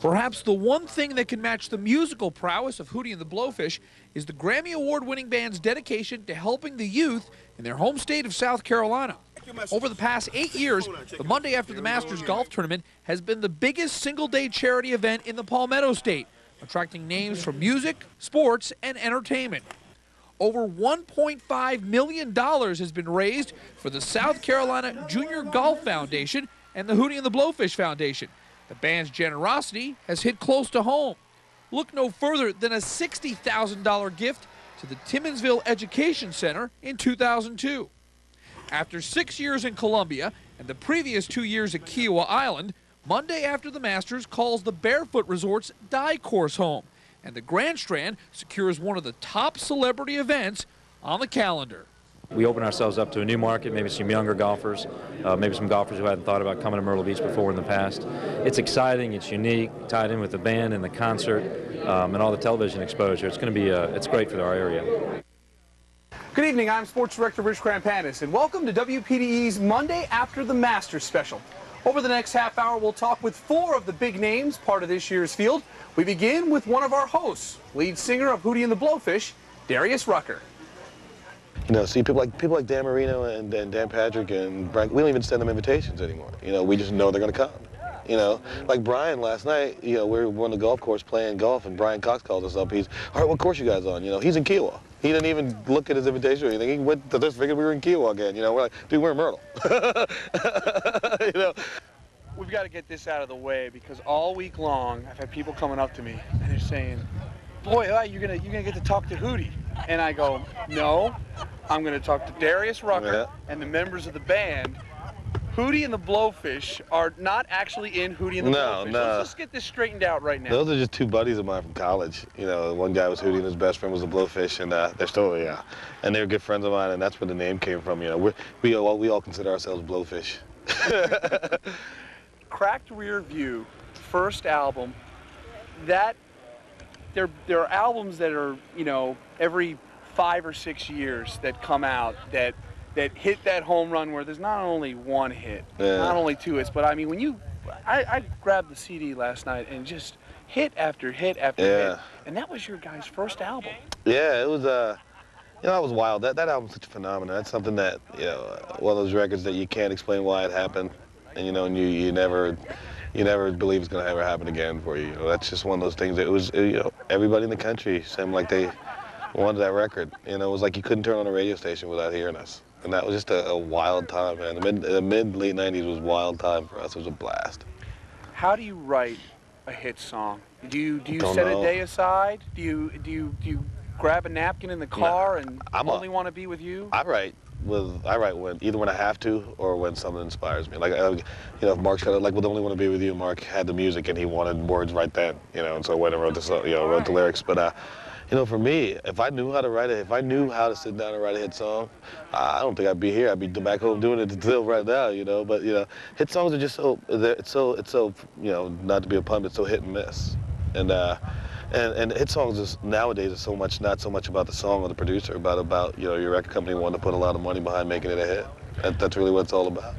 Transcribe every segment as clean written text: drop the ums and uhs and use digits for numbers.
Perhaps the one thing that can match the musical prowess of Hootie and the Blowfish is the Grammy Award-winning band's dedication to helping the youth in their home state of South Carolina. Over the past 8 years, the Monday after the Masters golf tournament has been the biggest single-day charity event in the Palmetto State, attracting names from music, sports, and entertainment. Over $1.5 million has been raised for the South Carolina Junior Golf Foundation and the Hootie and the Blowfish Foundation. The band's generosity has hit close to home. Look no further than a $60,000 gift to the Timmonsville Education Center in 2002. After 6 years in Columbia and the previous 2 years at Kiowa Island, Monday after the Masters calls the Barefoot Resort's Die Course home, and the Grand Strand secures one of the top celebrity events on the calendar. We open ourselves up to a new market, maybe some younger golfers, maybe some golfers who hadn't thought about coming to Myrtle Beach before in the past. It's exciting, it's unique, tied in with the band and the concert and all the television exposure. It's going to be, it's great for our area. Good evening, I'm Sports Director Rich Krampanis, and welcome to WPDE's Monday After the Masters special. Over the next half hour, we'll talk with 4 of the big names part of this year's field. We begin with one of our hosts, lead singer of Hootie and the Blowfish, Darius Rucker. You know, see people like Dan Marino and Dan Patrick and Brian, we don't even send them invitations anymore. You know, we just know they're going to come. You know, like Brian last night, you know, we were on the golf course playing golf, and Brian Cox called us up. He's, all right, what course you guys on? You know, he's in Kiowa. He didn't even look at his invitation or anything. He went to this, figured we were in Kiowa again. You know, we're like, dude, we're in Myrtle. You know. We've got to get this out of the way because all week long I've had people coming up to me and they're saying, boy, you're gonna get to talk to Hootie. And I go, no, I'm going to talk to Darius Rucker and the members of the band. Hootie and the Blowfish are not actually in Hootie and the Blowfish. Let's get this straightened out right now. Those are just 2 buddies of mine from college. You know, one guy was Hootie and his best friend was the Blowfish, and they're still, and they were good friends of mine, and that's where the name came from. You know, we all consider ourselves Blowfish. Cracked Rear View, first album, that there are albums that are, you know, every 5 or 6 years that come out that hit that home run where there's not only one hit, not only 2 hits, but I mean, when I grabbed the CD last night and just hit after hit after hit, and that was your guys' first album. Yeah, it was, you know, that was wild. That album's such a phenomenon. That's something that, you know, one of those records that you can't explain why it happened, and you know, and you never believe it's going to ever happen again for you. You know, that's just one of those things. It was, you know, everybody in the country seemed like they wanted that record. You know, it was like you couldn't turn on a radio station without hearing us. And that was just a wild time, man. The mid-late 90s was a wild time for us. It was a blast. How do you write a hit song? Do you set a day aside? Do you grab a napkin in the car and only want to be with you? I write when either when I have to or when something inspires me. Like, you know, if Mark's got it, like with Only Want to Be With You, Mark had the music and he wanted words right then, you know, and so I went and wrote the lyrics. But you know, for me, if I knew how to sit down and write a hit song, I don't think I'd be here. I'd be back home doing it still right now, you know. But you know, hit songs are just so it's so you know, not to be a pun, but so hit and miss. And hit songs is, nowadays is not so much about the song or the producer, but about, you know, your record company wanting to put a lot of money behind making it a hit. That's really what it's all about.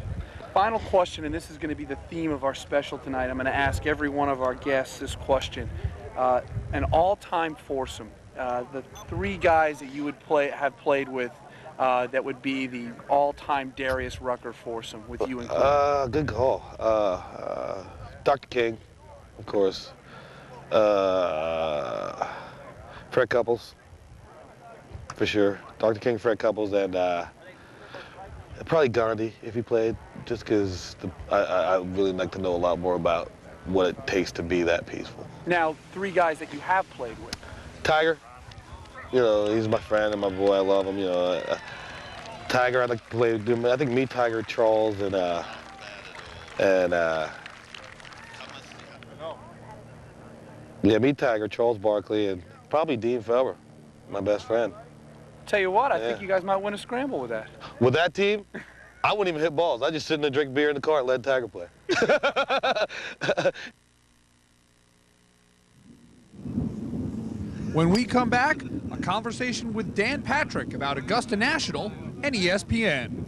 Final question, and this is going to be the theme of our special tonight. I'm going to ask every one of our guests this question. An all-time foursome, the 3 guys that you would have played with, that would be the all-time Darius Rucker foursome with you included. Good call. Dr. King, of course. Fred Couples, for sure. Dr. King, Fred Couples, and probably Gandhi if he played, just because I really like to know a lot more about what it takes to be that peaceful. Now, 3 guys that you have played with. Tiger, you know, he's my friend and my boy. I love him. You know, Tiger, I'd like to play with him. I think me, Tiger, Charles, and yeah, me, Tiger, Charles Barkley, and probably Dean Felber, my best friend. Tell you what, I think you guys might win a scramble with that. With that team, I wouldn't even hit balls. I'd just sit and drink beer in the car and let Tiger play. When we come back, a conversation with Dan Patrick about Augusta National and ESPN.